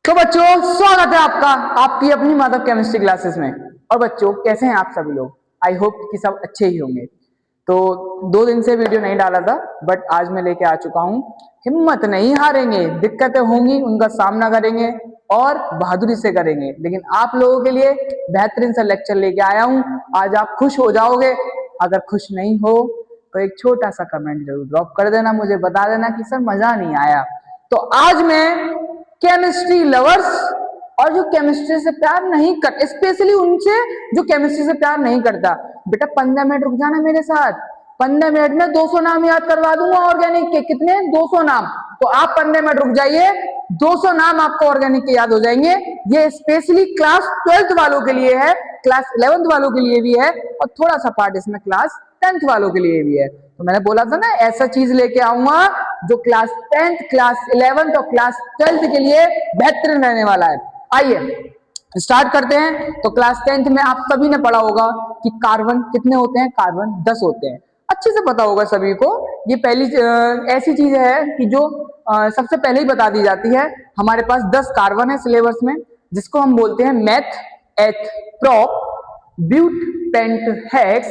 तो बच्चों, स्वागत है आपका आपकी अपनी माधव केमिस्ट्री क्लासेस में। और बच्चों, कैसे हैं आप सभी लोग? आई होप कि सब अच्छे ही होंगे। तो 2 दिन से वीडियो नहीं डाला था, बट आज मैं लेके आ चुका हूँ। हिम्मत नहीं हारेंगे, दिक्कतें होंगी उनका सामना करेंगे और बहादुरी से करेंगे, लेकिन आप लोगों के लिए बेहतरीन सा लेक्चर लेके आया हूँ। आज आप खुश हो जाओगे। अगर खुश नहीं हो तो एक छोटा सा कमेंट जरूर ड्रॉप कर देना, मुझे बता देना कि सर मजा नहीं आया। तो आज मैं केमिस्ट्री लवर्स और जो केमिस्ट्री से प्यार नहीं कर, स्पेशली उनसे जो केमिस्ट्री से प्यार नहीं करता, बेटा 15 मिनट रुक जाना मेरे साथ। 15 मिनट में 200 नाम याद करवा दूंगा ऑर्गेनिक के। कितने? 200 नाम। तो आप 15 मिनट रुक जाइए, 200 नाम आपको ऑर्गेनिक के याद हो जाएंगे। ये स्पेशली क्लास 12th वालों के लिए है, क्लास 11th वालों के लिए भी है, और थोड़ा सा पार्ट इसमें क्लास 10th वालों के लिए भी है। तो मैंने बोला था ना, ऐसा चीज लेके आऊंगा जो क्लास 10th, क्लास 11th और क्लास 12th के लिए बेहतरीन रहने वाला है। आइए स्टार्ट करते हैं। तो क्लास 10th में आप सभी ने पढ़ा होगा कि कार्बन कितने होते हैं? कार्बन 10 होते हैं। अच्छे से पता होगा सभी को। ये पहली ऐसी चीज है कि जो सबसे पहले ही बता दी जाती है। हमारे पास 10 कार्बन है सिलेबस में, जिसको हम बोलते हैं meth, eth, prop, but, pent, hex,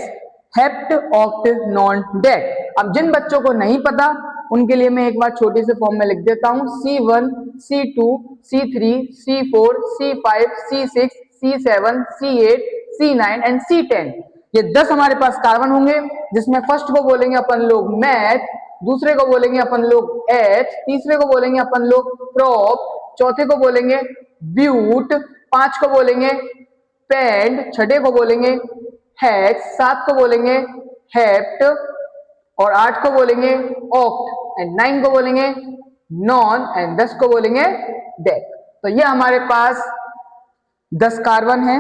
hept, oct, non, dec. अब जिन बच्चों को नहीं पता उनके लिए मैं एक बार छोटे से फॉर्म में लिख देता हूं। C1, C2, C3, C4, C5, C6, C7, C8, C9 and C10। ये 10 हमारे पास कार्बन होंगे, जिसमें फर्स्ट को बोलेंगे अपन लोग मैथ, दूसरे को बोलेंगे अपन लोग एथ, तीसरे को बोलेंगे अपन लोग प्रोप, चौथे को बोलेंगे ब्यूट, 5 को बोलेंगे पेंट, छठे को बोलेंगे हेक्स, 7 को बोलेंगे हेप्ट, और 8 को बोलेंगे ऑक्ट, एंड 9 को बोलेंगे नॉन, एंड 10 को बोलेंगे डेक। तो ये हमारे पास 10 कार्बन है।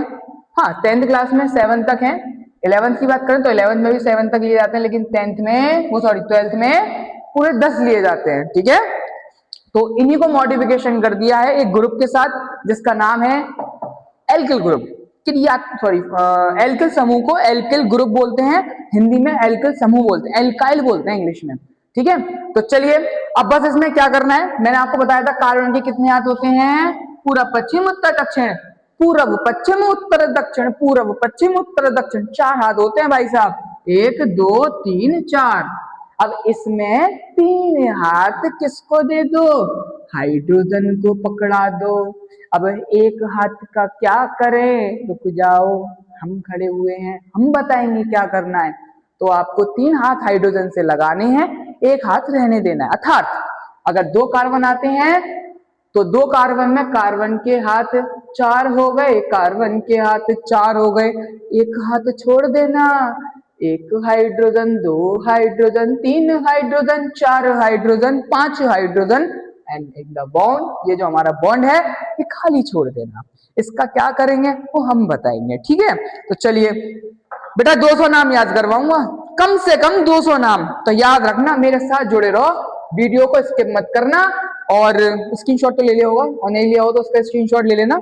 हाँ, 10th क्लास में 7 तक है। 11th की बात करें तो 11th में भी 7 तक लिए जाते हैं, लेकिन 10th में, वो सॉरी 12th में पूरे 10 लिए जाते हैं। ठीक है, तो इन्हीं को मॉडिफिकेशन कर दिया है एक ग्रुप के साथ, जिसका नाम है एल्किल ग्रुप। सॉरी, एल्किल समूह को एल्किल ग्रुप बोलते हैं, हिंदी में एल्किल समूह बोलते हैं, एल्काइल बोलते हैं इंग्लिश में। ठीक है, तो चलिए अब बस इसमें क्या करना है, मैंने आपको बताया था कार्बन के कितने हाथ होते हैं? पूरब, पश्चिम, उत्तर, दक्षिण। पूरब, पश्चिम, उत्तर, दक्षिण, पूरब, पश्चिम, उत्तर, दक्षिण, 4 हाथ होते हैं भाई साहब। 1 2 3 4। अब इसमें 3 हाथ किसको दे दो? हाइड्रोजन को पकड़ा दो। अब एक हाथ का क्या करें? रुक जाओ, हम खड़े हुए हैं, हम बताएंगे क्या करना है। तो आपको 3 हाथ हाइड्रोजन से लगाने हैं, 1 हाथ रहने देना है। अर्थात अगर 2 कार्बन आते हैं तो 2 कार्बन में कार्बन के हाथ 4 हो गए, कार्बन के हाथ 4 हो गए, 1 हाथ छोड़ देना। 1 hydrogen, 2 hydrogen, 3 hydrogen, 4 hydrogen, 5 hydrogen, and in the bond, ये जो हमारा बॉन्ड है ये खाली छोड़ देना। इसका क्या करेंगे वो हम बताएंगे। ठीक है, तो चलिए बेटा 200 नाम याद करवाऊंगा, कम से कम 200 नाम। तो याद रखना, मेरे साथ जुड़े रहो, वीडियो को स्किप मत करना। और स्क्रीनशॉट तो ले लिया होगा, और नहीं लिया हो तो उसका स्क्रीनशॉट ले लेना।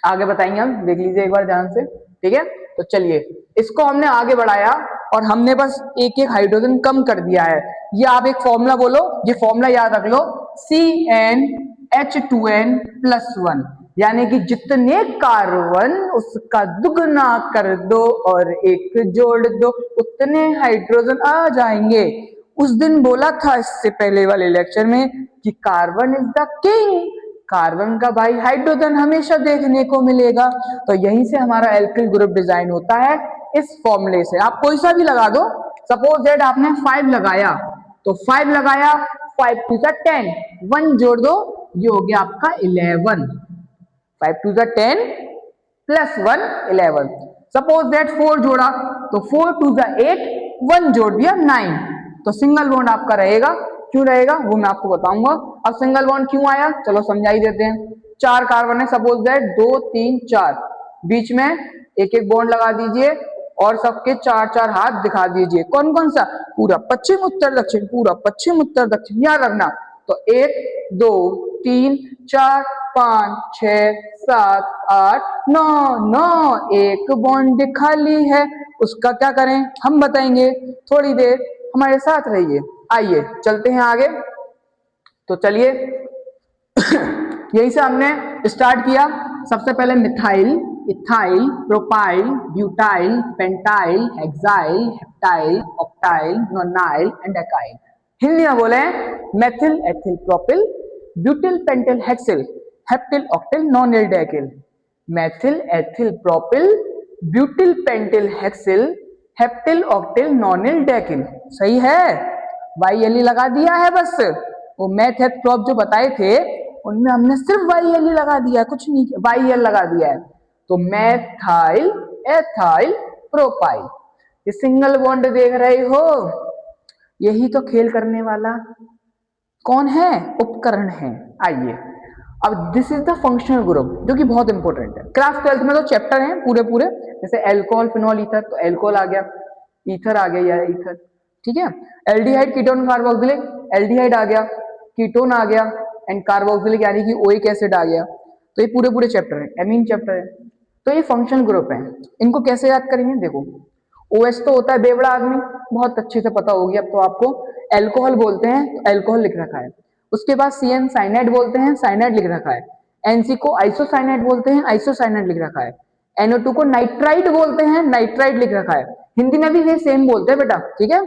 आगे बताएंगे हम, देख लीजिए एक बार ध्यान से। ठीक है, तो चलिए इसको हमने आगे बढ़ाया और हमने बस एक एक हाइड्रोजन कम कर दिया है। ये आप एक फॉर्मूला बोलो, ये फॉर्मूला याद रख लो, CnH2n+1, यानी कि जितने कार्बन उसका दुगना कर दो और 1 जोड़ दो, उतने हाइड्रोजन आ जाएंगे। उस दिन बोला था इससे पहले वाले लेक्चर में कि carbon is the king, carbon का भाई हाइड्रोजन हमेशा देखने को मिलेगा। तो यहीं से हमारा एल्किल ग्रुप डिजाइन होता है, इस फॉर्मूले से। आप कोई सा भी लगा दो, सपोज दैट आपने 5 लगाया तो 5 लगाया, 5 2 10, 1 जोड़ दो, ये हो गया आपका 11। 5 2 10 प्लस 1 11। सपोज दैट 4 जोड़ा तो 4 2 8, 1 जोड़ दिया 9। तो सिंगल बॉन्ड आपका रहेगा। क्यों रहेगा वो मैं आपको बताऊंगा। अब सिंगल बॉन्ड क्यों आया, चलो समझा ही देते हैं। 4 कार्बन है, सपोज दैट 2 3 4, बीच में एक एक बॉन्ड लगा दीजिए और सबके 4 हाथ दिखा दीजिए। कौन कौन सा? पूरा पश्चिम, उत्तर, दक्षिण, पूरा पश्चिम, उत्तर, दक्षिण, याद रखना। तो 1 2 3 4 5 6 7 8 9 9, एक बॉन्ड खाली है, उसका क्या करें हम बताएंगे। थोड़ी देर हमारे साथ रहिए। आइए चलते हैं आगे। तो चलिए यही से हमने स्टार्ट किया। सबसे पहले methyl, ethyl, propyl, butyl, pentyl, hexyl, heptyl, octyl, nonyl and एकाइल। हिंदी में बोले methyl, ethyl, propyl, butyl, pentyl, hexyl, heptyl, octyl, nonyl, decyl. Methyl, ethyl, propyl, butyl, pentyl, hexyl, heptyl, octyl, nonyl, decyl. सही है, YLE लगा दिया है। बस वो मैथ एथ प्रॉप जो बताए थे उनमें हमने सिर्फ YLE लगा दिया, कुछ नहीं किया, YL लगा दिया है। तो मेथाइल, एथाइल, प्रोपाइल। ये सिंगल बॉन्ड देख रहे हो, यही तो खेल करने वाला कौन है, उपकरण है। आइए अब this is the functional group जो कि बहुत इंपॉर्टेंट है। क्लास 12th में तो चैप्टर हैं पूरे पूरे, जैसे एल्कोहल, फिनॉल, ईथर, तो एल्कोहल आ गया, ईथर आ गया या ईथर, ठीक है। एल्डिहाइड, कीटोन, कार्बोक्सिलिक, एल्डिहाइड आ गया, कीटोन आ गया एंड कार्बोक्सिलिक यानी कि ओइक एसिड आ गया। तो ये पूरे पूरे चैप्टर है, एमीन चैप्टर है। तो ये फंक्शनल ग्रुप है। इनको कैसे याद करेंगे, देखो OH तो होता है बेवड़ा आदमी, बहुत अच्छे से पता होगी अब तो आपको। एल्कोहल बोलते हैं तो एल्कोहल लिख रखा है। उसके बाद CN साइनाइड बोलते हैं, साइनाइड लिख रखा है। NC को आइसोसाइनाइड बोलते हैं, आइसोसाइनाइड लिख रखा है। NO2 को नाइट्राइड बोलते हैं, नाइट्राइड लिख रखा है। हिंदी में भी ये सेम बोलते हैं बेटा, ठीक है।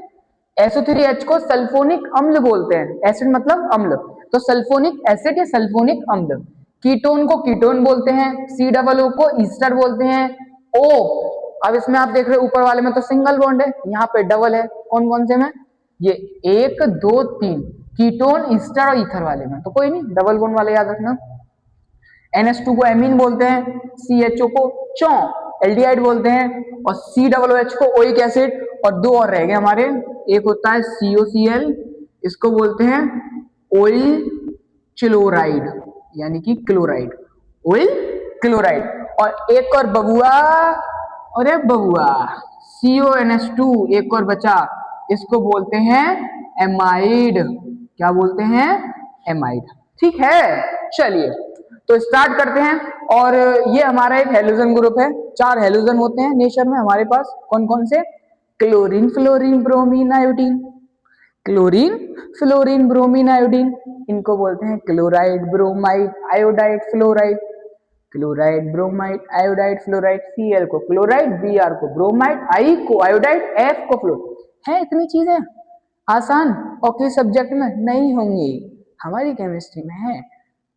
SO3H को सल्फोनिक अम्ल बोलते हैं, एसिड मतलब अम्ल, तो सल्फोनिक एसिड या सल्फोनिक अम्ल। कीटोन को कीटोन बोलते हैं, COO को ईस्टर बोलते हैं। O, अब इसमें आप देख रहे हो ऊपर वाले में तो सिंगल बॉन्ड है, यहाँ पे डबल है। कौन कौन से में, ये 1 2 3 कीटोन, ईस्टर और ईथर वाले में, तो कोई नहीं, डबल बॉन्ड वाले याद रखना। NH2 को एमीन बोलते हैं, CHO को चौ एल्डिहाइड बोलते हैं, और COOH को ओइक एसिड। और दो और रह गए हमारे, एक होता है COCl, इसको बोलते हैं ऑयल क्लोराइड यानी कि क्लोराइड, ऑयल क्लोराइड। और एक और बबुआ, अरे बबुआ CONH2, एक और बचा, इसको बोलते हैं एमाइड। क्या बोलते हैं, एमाइड, ठीक है। चलिए तो स्टार्ट करते हैं। और ये हमारा एक हेलोजन ग्रुप है, 4 हेलोजन होते हैं नेचर में हमारे पास। कौन कौन से, chlorine, fluorine, bromine, iodine. Chlorine, fluorine, bromine, iodine, इनको बोलते हैं chloride, bromide, iodide, fluoride. Chloride, bromide, iodide, fluoride. Cl को क्लोराइड, Br को ब्रोमाइड, I को आयोडाइड, F को फ्लोराइड। है इतनी चीजें आसान, और किस सब्जेक्ट में नहीं होंगी, हमारी केमिस्ट्री में है।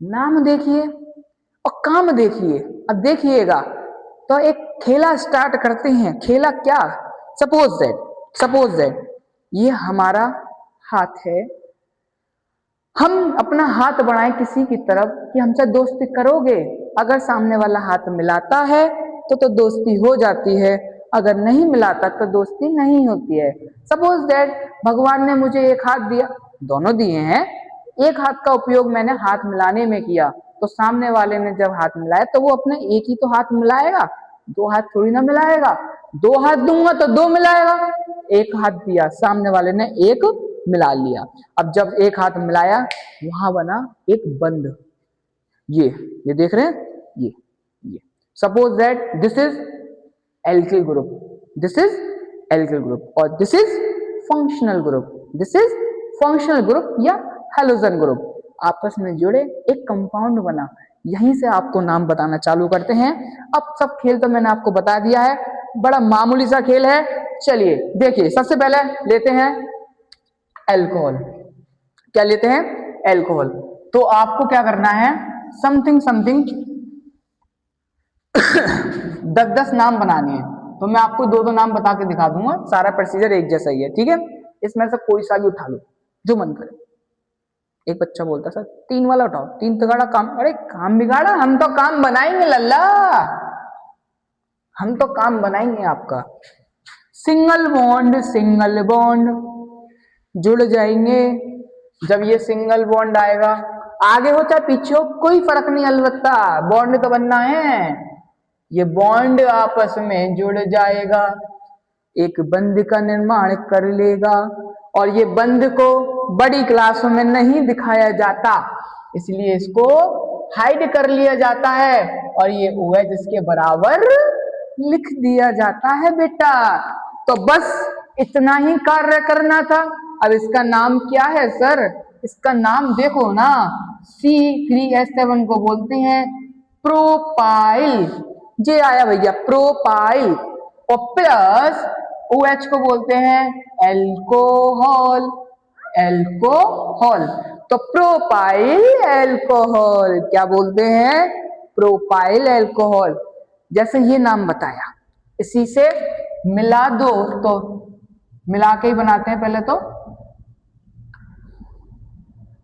नाम देखिए और काम देखिए। अब देखिएगा तो एक खेला स्टार्ट करते हैं। खेला क्या, सपोज दैट ये हमारा हाथ है, हम अपना हाथ बढ़ाएं किसी की तरफ कि हमसे दोस्ती करोगे। अगर सामने वाला हाथ मिलाता है तो दोस्ती हो जाती है, अगर नहीं मिलाता तो दोस्ती नहीं होती है। सपोज दैट भगवान ने मुझे एक हाथ दिया, दोनों दिए हैं, एक हाथ का उपयोग मैंने हाथ मिलाने में किया, तो सामने वाले ने जब हाथ मिलाया तो वो अपने एक ही तो हाथ मिलाएगा, 2 हाथ थोड़ी ना मिलाएगा। 2 हाथ दूंगा तो 2 मिलाएगा। एक हाथ दिया, सामने वाले ने एक मिला लिया। अब जब एक हाथ मिलाया वहां बना एक बंध, ये देख रहे हैं, ये suppose that this is alkyl group, this is alkyl group, और this is functional group, this is functional group या हैलोजन ग्रुप। आपस में जुड़े एक कंपाउंड बना। यहीं से आपको नाम बताना चालू करते हैं। अब सब खेल तो मैंने आपको बता दिया है, बड़ा मामूली सा खेल है। चलिए देखिए, सबसे पहले लेते हैं एल्कोहल। क्या लेते हैं, एल्कोहल। तो आपको क्या करना है, समथिंग 10-10 नाम बनाने हैं। तो मैं आपको 2-2 नाम बता के दिखा दूंगा, सारा प्रोसीजर एक जैसा ही है, ठीक है। इसमें से कोई सा भी उठा लो जो मन करे। एक बच्चा बोलता सर 3 वाला उठाओ, 3 तगड़ा काम। अरे काम बिगाड़ा, हम तो काम बनाएंगे लल्ला, हम तो काम बनाएंगे आपका। सिंगल बॉन्ड जुड़ जाएंगे। जब ये सिंगल बॉन्ड आएगा, आगे हो चाहे पीछे हो कोई फर्क नहीं, अलबत्ता बॉन्ड तो बनना है। ये बॉन्ड आपस में जुड़ जाएगा, एक बंध का निर्माण कर लेगा। और ये बंध को बड़ी क्लासों में नहीं दिखाया जाता, इसलिए इसको हाइड कर लिया जाता है, और ये OH इसके बराबर लिख दिया जाता है बेटा। तो बस इतना ही कार्य करना था। अब इसका नाम क्या है सर, इसका नाम देखो ना, C3H7 को बोलते हैं प्रोपाइल, ये आया भैया प्रोपाइल। और प्लस OH को बोलते हैं एल्कोहल, एल्कोहल। तो प्रोपाइल एल्कोहल क्या बोलते हैं, प्रोपाइल एल्कोहल। जैसे ये नाम बताया, इसी से मिला दो, तो मिला के ही बनाते हैं पहले तो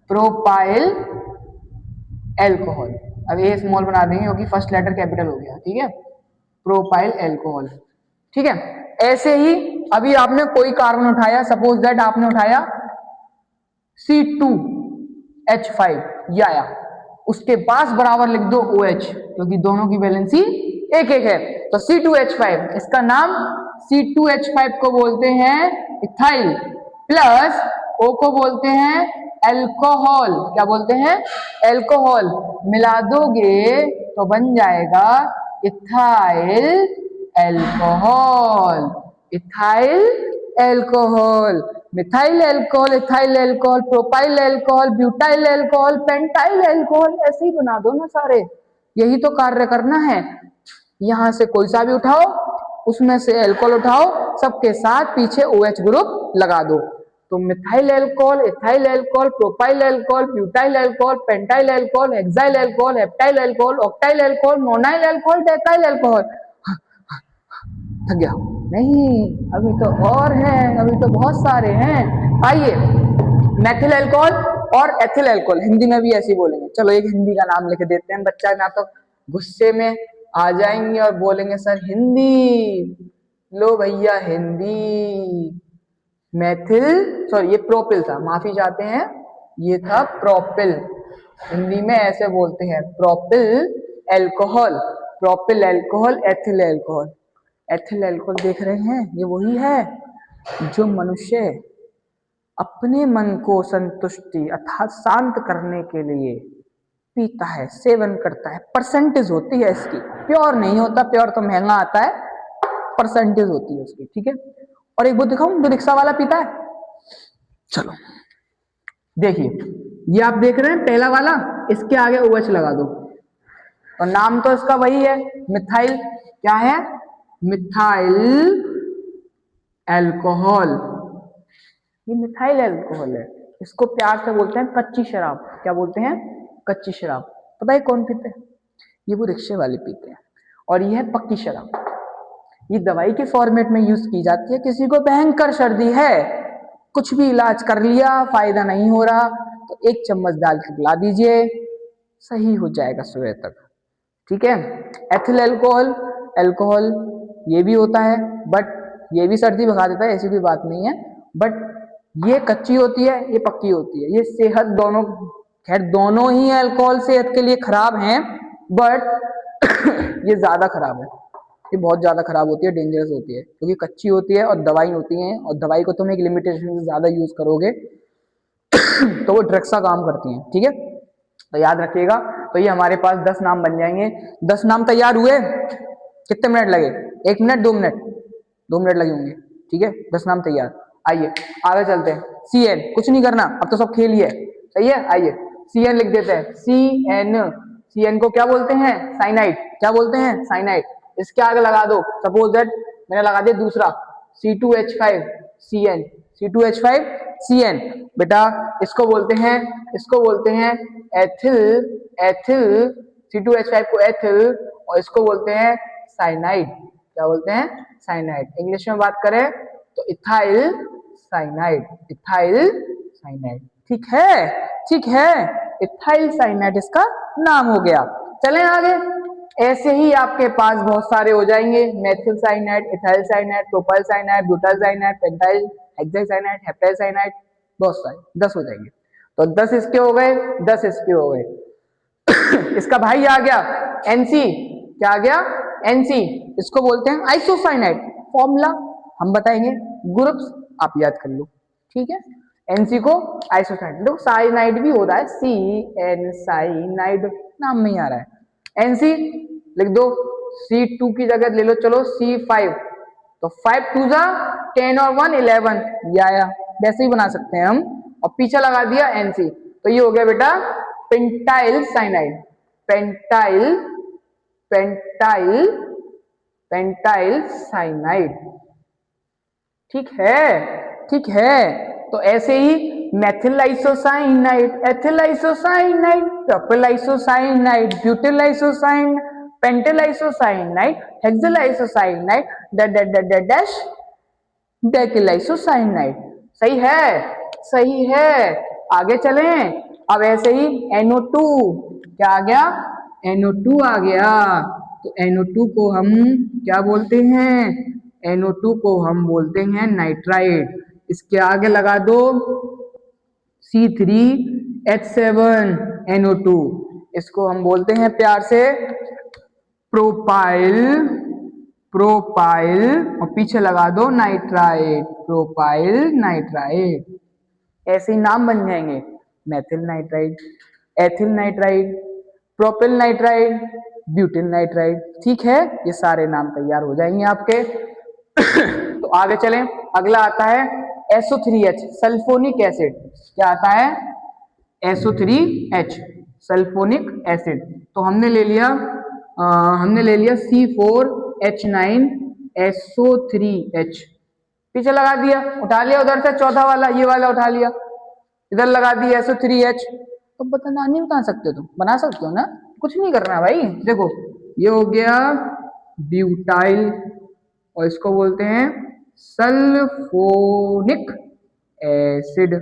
प्रोपाइल एल्कोहल। अब ये स्मॉल बना देंगे क्योंकि फर्स्ट लेटर कैपिटल हो गया, ठीक है, प्रोपाइल एल्कोहल, ठीक है। ऐसे ही अभी आपने कोई कार्बन उठाया, सपोज दैट आपने उठाया C2H5, ये आया, उसके पास बराबर लिख दो OH, क्योंकि दोनों की वैलेंसी एक एक है। तो C2H5, इसका नाम C2H5 को बोलते हैं इथाइल, प्लस O को बोलते हैं एल्कोहल, क्या बोलते हैं, एल्कोहल। मिला दोगे तो बन जाएगा ethyl alcohol, ethyl alcohol, methyl alcohol, ethyl alcohol, propyl alcohol, butyl alcohol, pentyl alcohol, ऐसे ही बना दो ना सारे। यही तो कार्य करना है। यहां से कोई सा भी उठाओ, उसमें से एल्कोहल उठाओ, सबके साथ पीछे OH ग्रुप लगा दो। तो methyl alcohol, ethyl alcohol, propyl alcohol, butyl alcohol, pentyl alcohol, hexyl alcohol, heptyl alcohol, octyl alcohol, nonyl alcohol, डेकाइल alcohol. थक गया? नहीं, अभी तो और है, अभी तो बहुत सारे हैं। आइए, मैथिल अल्कोहल और एथिल अल्कोहल, हिंदी में भी ऐसे बोलेंगे। चलो एक हिंदी का नाम लिख देते हैं, बच्चा ना तो गुस्से में आ जाएंगे और बोलेंगे सर हिंदी, लो भैया हिंदी। मैथिल, सॉरी ये प्रोपिल था, माफी चाहते हैं, ये था प्रोपिल। हिंदी में ऐसे बोलते हैं propyl alcohol, propyl alcohol, ethyl alcohol. Ethyl alcohol देख रहे हैं, ये वही है जो मनुष्य अपने मन को संतुष्टि अर्थात शांत करने के लिए पीता है, सेवन करता है। परसेंटेज होती है इसकी, प्योर नहीं होता, प्योर तो महंगा आता है, परसेंटेज होती है उसकी, ठीक है। और एक वो दिखाऊं जो रिक्शा वाला पीता है, चलो देखिए, ये आप देख रहे हैं पहला वाला, इसके आगे OH लगा दो, और नाम तो इसका वही है मिथाइल, क्या है, मिथाइल अल्कोहल। ये मिथाइल अल्कोहल है, इसको प्यार से बोलते हैं कच्ची शराब। क्या बोलते हैं, कच्ची शराब। पता है कौन पीते हैं, ये वो रिक्शे वाले पीते हैं। और ये है पक्की शराब, ये दवाई के फॉर्मेट में यूज की जाती है। किसी को भयंकर सर्दी है, कुछ भी इलाज कर लिया, फायदा नहीं हो रहा, तो एक चम्मच डाल के पिला दीजिए, सही हो जाएगा सुबह तक, ठीक है। एथिल अल्कोहल, अल्कोहल ये भी होता है, बट ये भी सर्दी भगा देता है, ऐसी कोई बात नहीं है। बट ये कच्ची होती है, ये पक्की होती है। ये सेहत दोनों, खैर दोनों ही अल्कोहल सेहत के लिए खराब हैं, बट ये ज्यादा खराब है, ये बहुत ज्यादा खराब होती है, डेंजरस होती है, क्योंकि कच्ची होती है और दवाई होती है, और दवाई को तुम एक लिमिटेशन से ज्यादा यूज करोगे तो वो ड्रग्स का काम करती है, ठीक है। तो याद रखिएगा। तो ये हमारे पास 10 नाम बन जाएंगे। 10 नाम तैयार हुए, कितने मिनट लगे, 1 मिनट, 2 मिनट, 2 मिनट लगे होंगे, ठीक है। 10 नाम तैयार। आइए आगे चलते हैं। CN, कुछ नहीं करना, अब तो सब खेल ही है, सही है। आइए CN लिख देते हैं, CN। CN को क्या बोलते हैं, साइनाइड। क्या बोलते हैं, साइनाइड। इसके आगे लगा दो, सपोज दैट मैंने लगा दिया दूसरा C2H5, CN, C2H5 CN। बेटा इसको बोलते हैं, इसको बोलते हैं एथिल, एथिल, C2H5 को एथिल, और इसको बोलते हैं साइनाइड। क्या बोलते हैं, साइनाइड। इंग्लिश में बात करें तो इथाइल साइनाइड, इथाइल साइनाइड, ठीक है, ठीक है। इथाइल साइनाइड इसका नाम हो गया। चलें आगे। ऐसे ही आपके पास बहुत सारे हो जाएंगे, methyl cyanide, ethyl cyanide, propyl cyanide, butyl cyanide, pentyl, hexyl cyanide, heptyl cyanide, बहुत सारे, 10 हो जाएंगे। तो 10 इसके हो गए, 10 इसके हो गए। इसका भाई आ गया NC, क्या आ गया, NC। इसको बोलते हैं आइसोसाइनाइड। फॉर्मूला हम बताएंगे, ग्रुप्स आप याद कर लो, ठीक है। NC को आइसोसाइनाइड, देखो साइनाइड भी होता है, CN साइनाइड, नाम में ही आ रहा है। NC लिख दो, C2 की जगह ले लो, चलो C5, तो 5 2 जा 10 और 1 11, या वैसे ही बना सकते हैं हम, और पीछे लगा दिया NC, तो ये हो गया बेटा pentyl cyanide, pentyl pentyl pentyl cyanide. ठीक है, ठीक है। तो ऐसे ही methyl isocyanide, ethyl isocyanide, propyl isocyanide, butyl isocyanide, pentyl isocyanide, hexyl isocyanide, dash decyl isocyanide. सही है, सही है। आगे चलें। अब ऐसे ही NO2, क्या आ गया? NO2 आ गया। तो NO2 को हम क्या बोलते हैं? NO2 को हम बोलते हैं नाइट्राइड। इसके आगे लगा दो C3H7NO2, इसको हम बोलते हैं प्यार से प्रोपाइल, प्रोपाइल, और पीछे लगा दो नाइट्राइड, प्रोपाइल नाइट्राइड। ऐसे ही नाम बन जाएंगे, methyl nitride, ethyl nitride, propyl nitride, butyl nitride. ठीक है, ये सारे नाम तैयार हो जाएंगे आपके। तो आगे चलें। अगला आता है SO3H, सल्फोनिक एसिड। क्या आता है? SO3H, sulphonic acid. तो हमने ले लिया C4H9SO3H, पीछे लगा दिया, उठा लिया उधर से चौथा वाला, ये वाला उठा लिया, इधर लगा दिया SO3H। तो बता नहीं बता सकते हो, तुम बना सकते हो ना, कुछ नहीं करना भाई। देखो ये हो गया ब्यूटाइल, और इसको बोलते हैं सल्फोनिक एसिड।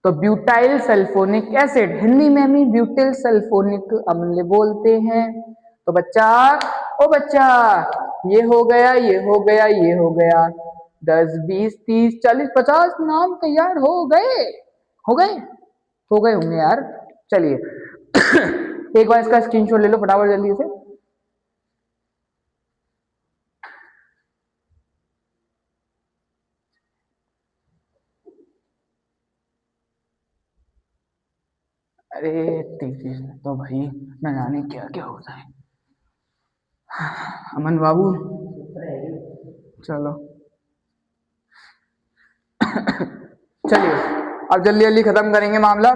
तो ब्यूटाइल सल्फोनिक एसिड, हिंदी में हम ब्यूटिल सल्फोनिक अम्ल बोलते हैं। तो बच्चा, ओ बच्चा, ये हो गया, ये हो गया, ये हो गया, 10 20 30 40 50 नाम तैयार हो गए, हो गए, हो गए होंगे यार। चलिए एक बार इसका स्क्रीनशॉट ले लो फटाफट जल्दी से। अरे तेज तो भाई न जाने क्या क्या होता है। अमन बाबू चलो चलिए अब जल्दी जल्दी खत्म करेंगे मामला।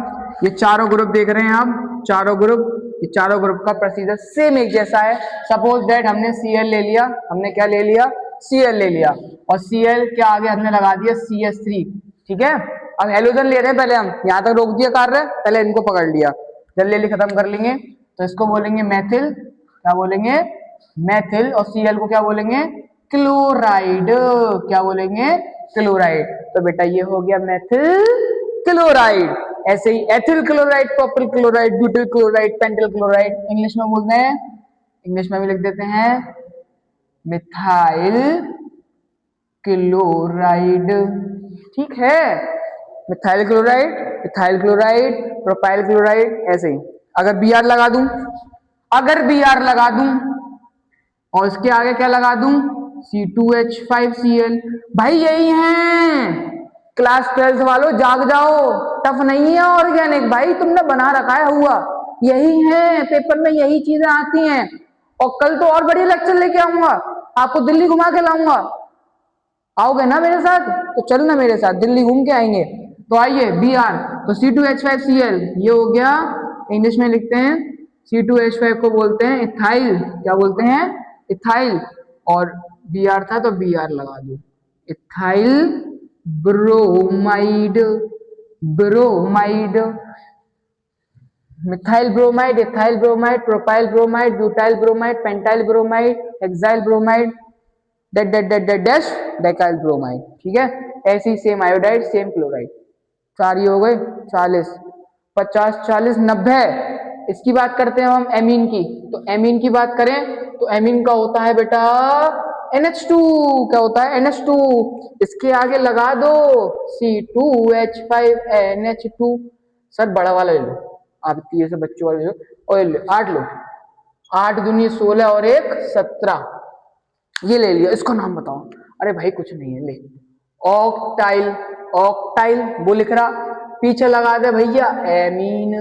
ये चारों ग्रुप देख रहे हैं आप, चारों ग्रुप, ये चारों ग्रुप का प्रोसीजर सेम एक जैसा है। सपोज दैट हमने Cl ले लिया, हमने क्या ले लिया? Cl ले लिया, और Cl के आगे हमने लगा दिया CH3। ठीक है, अब हेलोजन ले रहे हैं, पहले हम यहाँ तक रोक दिया कार्य, पहले इनको पकड़ लिया, जल्दी जल्दी खत्म कर लेंगे। तो इसको बोलेंगे मैथिल, क्या बोलेंगे? मैथिल। और Cl को क्या बोलेंगे? क्लोराइड। क्या बोलेंगे? क्लोराइड। तो बेटा ये हो गया मेथिल क्लोराइड। ऐसे ही ethyl chloride, propyl chloride, butyl chloride, pentyl chloride, English में बोलते हैं, इंग्लिश में भी लिख देते हैं मिथाइल क्लोराइड। ठीक है, methyl chloride, methyl chloride, propyl chloride. ऐसे ही अगर Br लगा दूं, अगर Br लगा दूं और इसके आगे क्या लगा दूं? C2H5Cl। भाई यही है, क्लास 12 वालों जाग जाओ, टफ नहीं है ऑर्गेनिक भाई, तुमने बना रखा है हुआ, यही है, पेपर में यही चीजें आती हैं। और कल तो और बड़ी लेक्चर लेके आऊंगा, आपको दिल्ली घुमा के लाऊंगा। आओगे ना मेरे साथ? तो चलना मेरे साथ, दिल्ली घूम के आएंगे। तो आइए Br, तो C2H5Cl ये हो गया, इंग्लिश में लिखते हैं C2H5 को बोलते हैं इथाइल, क्या बोलते हैं? इथाइल। और Br था तो Br लगा दो, ethyl bromide, bromide, methyl bromide, ethyl bromide, propyl bromide, butyl bromide, pentyl bromide, hexyl bromide, dash डेकाइल bromide. ठीक है, ऐसी सेम आयोडाइड, सेम क्लोराइड। चार ही हो गए, 40 50 40 90। इसकी बात करते हैं हम एमीन की। तो एमीन की बात करें तो एमीन का होता है बेटा NH2। क्या होता है? NH2। इसके आगे लगा दो C2H5NH2। सर बड़ा वाला ले लो, आप 30 बच्चों वाले लो, और 8 लो, 8 दूनी 16 और 1 17। ये ले लिया, इसको नाम बताओ। अरे भाई कुछ नहीं है, ले ऑक्टाइल, ऑक्टाइल वो लिख रहा, पीछे लगा दे भैया एमीन।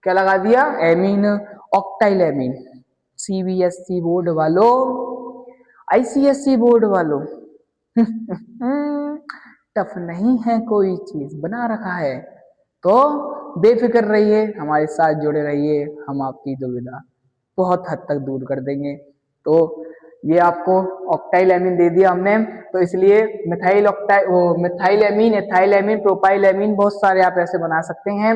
क्या लगा दिया? Amine, octyl amine. CBSE board वालों, ICSE बोर्ड वालों टफ नहीं है, कोई चीज बना रखा है तो बेफिक्र रहिए, हमारे साथ जुड़े रहिए, हम आपकी दुविधा बहुत हद तक दूर कर देंगे। तो ये आपको ऑक्टाइल एमीन दे दिया हमने, तो इसलिए methyl octyl methyl amine, ethyl amine, propyl amine, बहुत सारे आप ऐसे बना सकते हैं।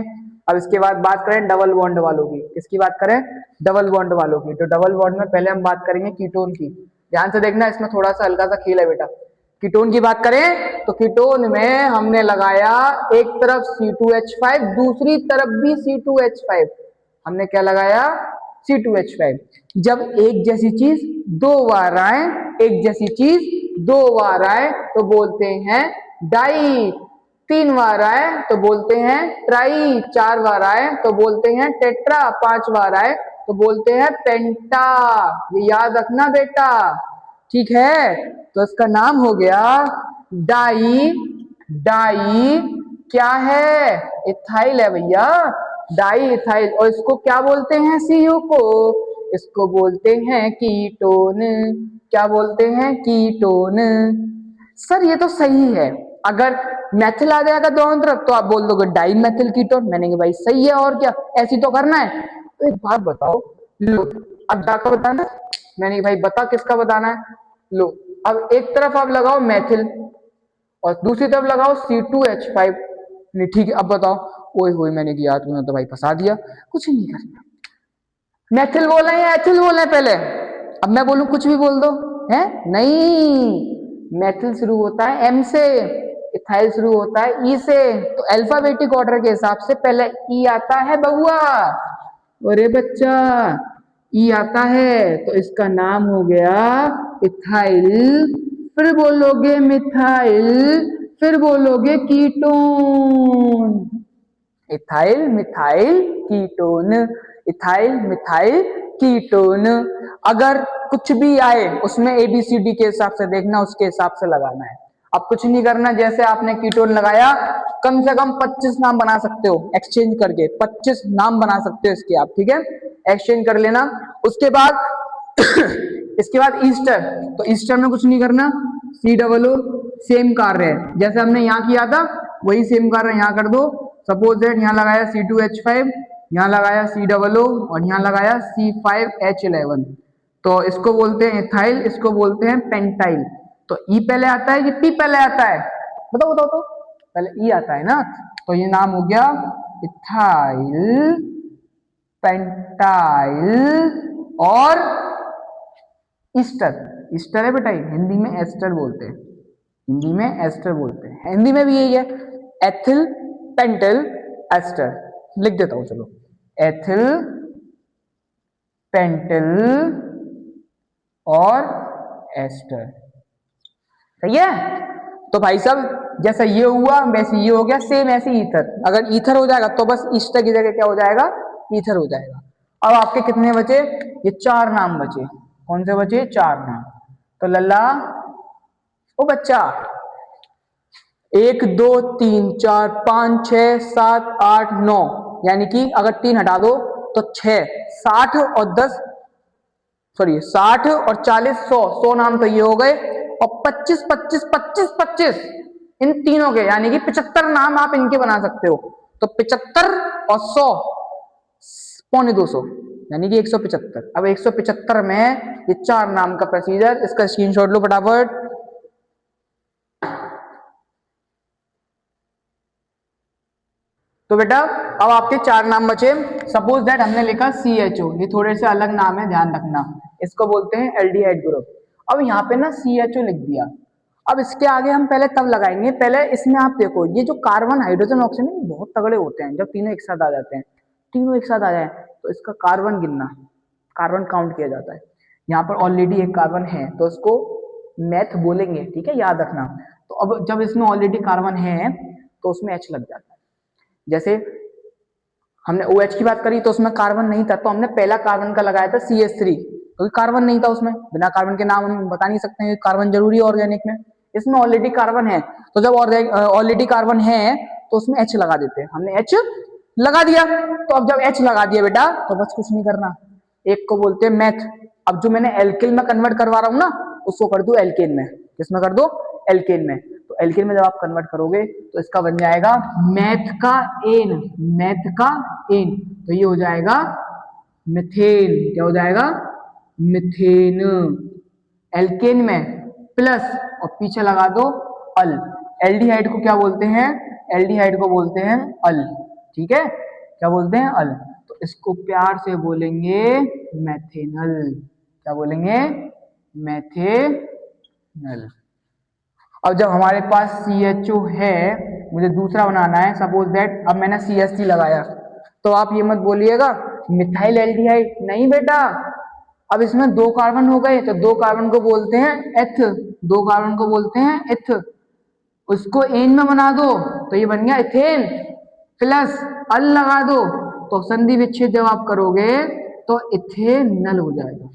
अब इसके बाद बात करें डबल बॉन्ड वालों की। किसकी बात करें? डबल बॉन्ड वालों की। तो डबल बॉन्ड में पहले हम बात करेंगे कीटोन की। ध्यान से देखना, इसमें थोड़ा सा हल्का सा खेल है बेटा। कीटोन की बात करें तो कीटोन में हमने लगाया एक तरफ C2H5, दूसरी तरफ भी C2H5। हमने क्या लगाया? C2H5। जब एक जैसी चीज दो बार आए, एक जैसी चीज दो बार आए तो बोलते हैं डाई, तीन बार आए तो बोलते हैं ट्राई, चार बार आए तो बोलते हैं टेट्रा, पांच बार आए तो बोलते हैं पेंटा। ये याद रखना बेटा, ठीक है? तो इसका नाम हो गया डाई। डाई क्या है? इथाइल है भैया, डाई इथाइल। और इसको क्या बोलते हैं? सीयू को इसको बोलते हैं कीटोन। क्या बोलते हैं? कीटोन। सर ये तो सही है, अगर मैथिल आ जाएगा दोनों तरफ तो आप बोल दोगे डाई मैथिल कीटोन। मैंने कहा भाई सही है, और क्या, ऐसी तो करना है। तो एक बात बताओ, लो अब जाकर बताना। मैंने भाई बता किसका बताना है। लो अब एक तरफ आप लगाओ मैथिल और दूसरी तरफ लगाओ C2H5। नहीं ठीक है, अब बताओ। ओए होए, मैंने किया तूने तो भाई फंसा दिया। कुछ नहीं करना, मैथिल बोला या एथिल बोला है पहले? अब मैं बोलूं कुछ भी बोल दो, है नहीं। मैथिल शुरू होता है M से, इथाइल शुरू होता है E से। तो अल्फाबेटिक ऑर्डर के हिसाब से पहले E आता है बउआ, अरे बच्चा, ई आता है, तो इसका नाम हो गया इथाइल। फिर बोलोगे मिथाइल, फिर बोलोगे ketone. Ethyl methyl ketone, ethyl methyl ketone. अगर कुछ भी आए उसमें ABCD के हिसाब से देखना, उसके हिसाब से लगाना है। अब कुछ नहीं करना, जैसे आपने कीटोन लगाया कम से कम 25 नाम बना सकते हो एक्सचेंज करके, 25 नाम बना सकते हो इसके आप, ठीक है? एक्सचेंज कर लेना। उसके बाद इसके बाद ईस्टर, तो ईस्टर में कुछ नहीं करना, COO सेम कार्य है जैसे हमने यहाँ किया था, वही सेम कार्य यहाँ कर दो। सपोज दैट यहाँ लगाया C2H5, यहाँ लगाया COO और यहाँ लगाया C5H11। तो इसको बोलते हैं इथाइल, इसको बोलते हैं पेंटाइल। तो ई पहले आता है कि पी पहले आता है? बताओ बताओ तो, पहले ई आता है ना। तो ये नाम हो गया इथाइल, पेंटाइल और ईस्टर। ईस्टर है बेटा, हिंदी में एस्टर बोलते हैं, हिंदी में एस्टर बोलते हैं, हिंदी में भी यही है, एथिल पेंटाइल एस्टर। लिख देता हूं चलो, एथिल पेंटाइल और एस्टर। सही है? तो भाई साहब जैसा ये हुआ वैसे ये हो गया, सेम ऐसे ईथर। अगर ईथर हो जाएगा तो बस ईस्टर की जगह क्या हो जाएगा? ईथर हो जाएगा। अब आपके कितने बचे? ये चार नाम बचे। कौन से बचे? चार नाम। तो लल्ला ओ बच्चा, 1 2 3 4 5 6 7 8 9, यानी कि अगर 3 हटा दो तो 6, 60 और 10, सॉरी 60 और 40 100, 100 नाम तो ये हो गए। और 25 25 25 25 इन तीनों के, यानी कि 75 नाम आप इनके बना सकते हो। तो 75 और 100 पौने 200, यानी कि 175। अब 175 में ये चार नाम का प्रोसीजर, इसका स्क्रीनशॉट लो फटाफट। तो बेटा अब आपके चार नाम बचे। सपोज दैट हमने लिखा CHO, ये थोड़े से अलग नाम है, ध्यान रखना। इसको बोलते हैं एल्डिहाइड ग्रुप। अब यहाँ पे ना CHO लिख दिया। अब इसके आगे हम पहले तब लगाएंगे, पहले इसमें आप देखो ये जो कार्बन हाइड्रोजन ऑक्सीजन बहुत तगड़े होते हैं जब तीनों एक साथ आ जाते हैं। तीनों एक साथ आ जाए तो इसका कार्बन गिनना, कार्बन काउंट किया जाता है। यहाँ पर ऑलरेडी एक कार्बन है तो इसको मैथ बोलेंगे, ठीक है, याद रखना। तो अब जब इसमें ऑलरेडी कार्बन है तो उसमें H लग जाता है। जैसे हमने OH की बात करी तो उसमें कार्बन नहीं था, तो हमने पहला कार्बन का लगाया था CH3, क्योंकि कार्बन नहीं था उसमें। बिना कार्बन के नाम हम बता नहीं सकते हैं, कार्बन जरूरी है ऑर्गेनिक में। इसमें ऑलरेडी कार्बन है, तो जब ऑलरेडी कार्बन है तो उसमें H लगा देते हैं। हमने H लगा दिया। तो अब जब H लगा दिया बेटा तो बस कुछ नहीं करना, एक को बोलते हैं मैथ। अब जो मैंने एल्किल में कन्वर्ट करवा रहा हूं ना, उसको कर दो एल्केन में। किसमें कर दो? एल्केन में। तो तो एल्केन में जब आप कन्वर्ट करोगे तो इसका बन जाएगा मैथ का एन, मैथ का एन, तो ये हो जाएगा मिथेन। क्या हो जाएगा? मिथेन। एल्केन में प्लस और पीछे लगा दो अल। एल्डिहाइड को क्या बोलते हैं? एल्डिहाइड को बोलते हैं अल। ठीक है, क्या बोलते हैं? अल। तो इसको प्यार से बोलेंगे मैथेनल। क्या बोलेंगे? मैथेनल। अब जब हमारे पास CHO है, मुझे दूसरा बनाना है, सपोज दैट अब मैंने CH3 लगाया, तो आप ये मत बोलिएगा मिथाइल एल्डिहाइड, नहीं बेटा, अब इसमें 2 कार्बन हो गए तो 2 कार्बन को बोलते हैं एथ, 2 कार्बन को बोलते हैं एथ, उसको एन में बना दो तो ये बन गया इथेन, प्लस अल लगा दो तो संधि विच्छेद जब आप करोगे तो इथेनल हो जाएगा।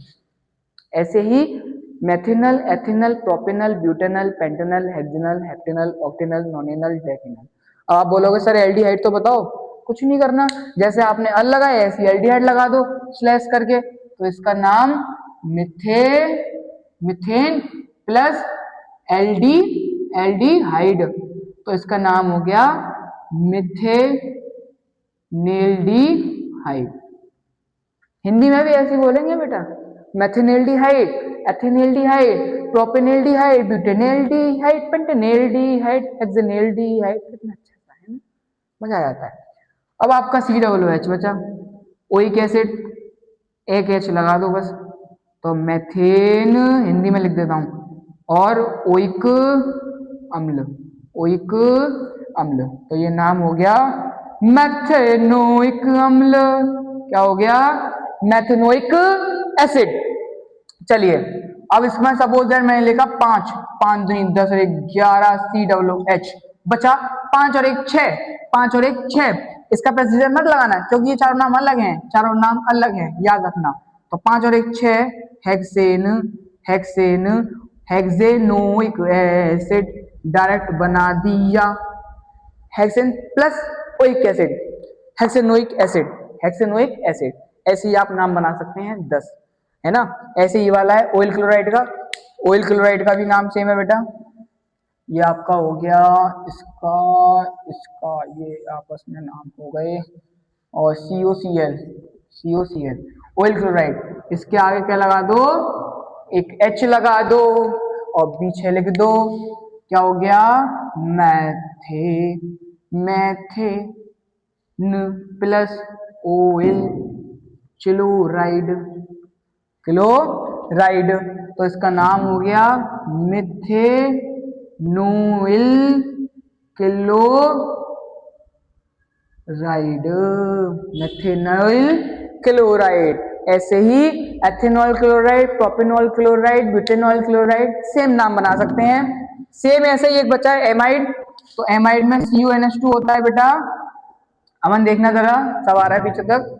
ऐसे ही methanal, ethanal, propanal, butanal, pentanal, hexanal, heptanal, octanal, nonanal, decanal. अब आप बोलोगे सर एल्डिहाइड तो बताओ, कुछ नहीं करना, जैसे आपने अल लगाया ऐसे एल्डिहाइड लगा दो स्लैश करके, तो इसका नाम मिथेन प्लस एल्डिहाइड, तो इसका नाम हो गया मिथेनेल्डिहाइड। हिंदी में भी ऐसे बोलेंगे बेटा, मेथिनेल्डिहाइड, एथिनेल्डिहाइड, प्रोपेनेल्डिहाइड, ब्यूटेनेल्डिहाइड, पेंटेनेल्डिहाइड, हेक्सेनेल्डिहाइड। कितना अच्छा सा है ना, मजा आ जाता है। अब आपका COOH बचा, ओइक एसिड, एक H लगा दो बस, तो मेथेन हिंदी में लिख देता हूं, और ओइक अम्ल, ओइक अम्ल, तो ये नाम हो गया मेथेनोइक अम्ल। क्या हो गया? Methanoic acid. चलिए अब इसमें सपोज दैट मैंने लिखा 5, 5 दूनी 10 और 1 11 COOH बचा, 5 और 1 6, 5 और 1 6। इसका प्रेसिजन मत लगाना क्योंकि ये चारों नाम अलग हैं, चारों नाम अलग हैं, याद रखना। तो 5 और 1 6, hexane, hexane, hexanoic acid direct बना दिया, hexane plus oic acid, hexanoic acid, hexanoic acid. ऐसे ही आप नाम बना सकते हैं 10, है ना। ऐसे ही वाला है ऑयल क्लोराइड का, ऑयल क्लोराइड का भी नाम सेम है बेटा, ये आपका हो गया, इसका इसका ये आपस में नाम हो गए, और COCl, COCl ऑयल क्लोराइड, इसके आगे क्या लगा दो? एक H लगा दो और पीछे लिख दो, क्या हो गया? Methane plus oil chloride, chloride, तो इसका नाम हो गया मिथेनोइल क्लोराइड, मिथेनोइल क्लोराइड। ऐसे ही ethanoyl chloride, propanoyl chloride, butanoyl chloride, same नाम बना सकते हैं। सेम ऐसे ही एक बचा है एमाइड, तो एमाइड में CuNH2 होता है बेटा, अमन देखना जरा, सब आ रहा है पीछे तक,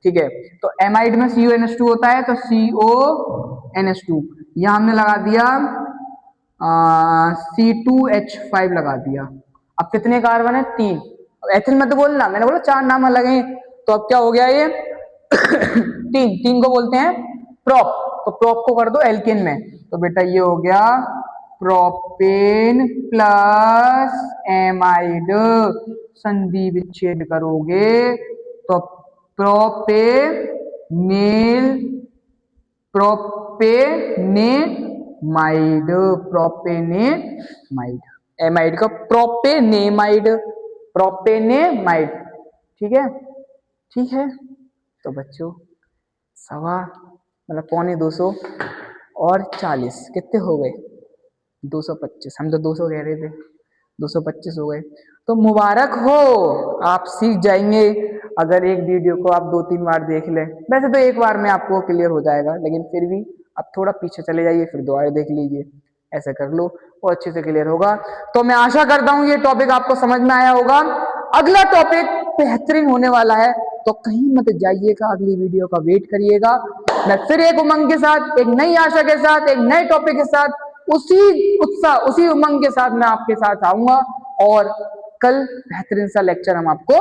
ठीक है। तो एमाइड में CuNH2 होता है, तो CONH2, यहां हमने लगा दिया C2H5 लगा दिया। अब कितने कार्बन है? 3। अब एथिल मत बोलना, मैंने बोला 4 नाम अलग हैं, तो अब क्या हो गया ये 3 को बोलते हैं प्रोप, तो प्रोप को कर दो एल्केन में, तो बेटा ये हो गया प्रोपेन प्लस एमाइड, संधि विच्छेद करोगे तो प्रोपेनेमाइड, प्रोपेनेमाइड, एमाइड का प्रोपेनेमाइड, प्रोपेनेमाइड, ठीक है, ठीक है। तो बच्चों मतलब 250 और 40 कितने हो गए? 225, हम तो 200 कह रहे थे, 225 हो गए। तो मुबारक हो, आप सीख जाएंगे अगर एक वीडियो को आप 2-3 बार देख लें। वैसे तो एक बार में आपको क्लियर हो जाएगा, लेकिन फिर भी आप थोड़ा पीछे चले जाइए, फिर दोबारा देख लीजिए, ऐसा कर लो और अच्छे से क्लियर होगा। तो मैं आशा करता हूं ये टॉपिक आपको समझ में आया होगा। अगला टॉपिक बेहतरीन होने वाला है, तो कहीं मत जाइएगा, अगली वीडियो का वेट करिएगा। मैं फिर एक उमंग के साथ, एक नई आशा के साथ, एक नए टॉपिक के साथ, उसी उत्साह, उसी उमंग के साथ मैं आपके साथ आऊंगा, और कल बेहतरीन सा लेक्चर हम आपको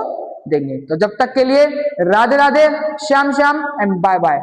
देंगे। तो जब तक के लिए Radhe Radhe, Shyam Shyam and bye bye.